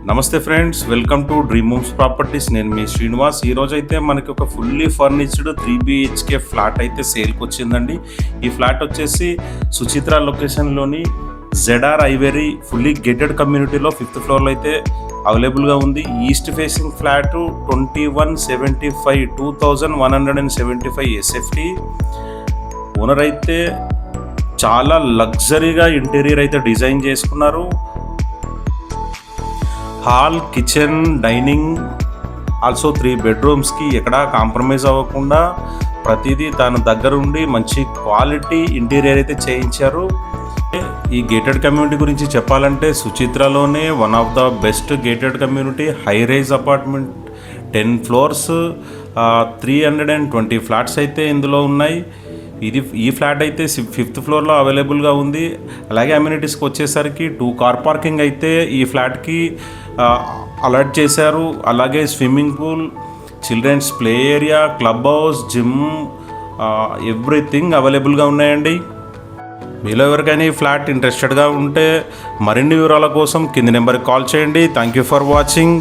నమస్తే friends, welcome to dream homes properties. నేను మీ శ్రీనివాస్. ఈరోజు అయితే మనకి ఒక ఫుల్లీ ఫర్నిష్డ్ 3BHK ఫ్లాట్ అయితే సేల్కి వచ్చిందండి. ఈ ఫ్లాట్ వచ్చేసి సుచిత్ర లొకేషన్లోని ZR ఐవేరీ ఫుల్లీ గేటెడ్ కమ్యూనిటీలో 5th ఫ్లోర్లో అయితే అవైలబుల్గా ఉంది. East facing flat 2175 SFT. Owner అయితే చాలా లగ్జరీగా ఇంటీరియర్ అయితే డిజైన్ చేసుకున్నారు. హాల్, కిచెన్, డైనింగ్, ఆల్సో 3 బెడ్రూమ్స్కి ఎక్కడా కాంప్రమైజ్ అవ్వకుండా ప్రతిదీ తన దగ్గరుండి మంచి క్వాలిటీ ఇంటీరియర్ అయితే చేయించారు. ఈ గేటెడ్ కమ్యూనిటీ గురించి చెప్పాలంటే సుచిత్రలోనే one of the best gated community. High rise apartment, 10 floors, 320 flats అయితే ఇందులో ఉన్నాయి. ఈ ఫ్లాట్ అయితే 5th ఫ్లోర్లో అవైలబుల్గా ఉంది. అలాగే అమ్యూనిటీస్కి వచ్చేసరికి 2 కార్ పార్కింగ్ అయితే ఈ ఫ్లాట్కి అలాట్ చేశారు. అలాగే swimming pool, children's play area, club house, gym, everything అవైలబుల్గా ఉన్నాయండి. మీలో ఎవరికైనా ఈ ఫ్లాట్ ఇంట్రెస్టెడ్గా ఉంటే మరిన్ని వివరాల కోసం కింది నెంబర్కి కాల్ చేయండి. Thank you for watching.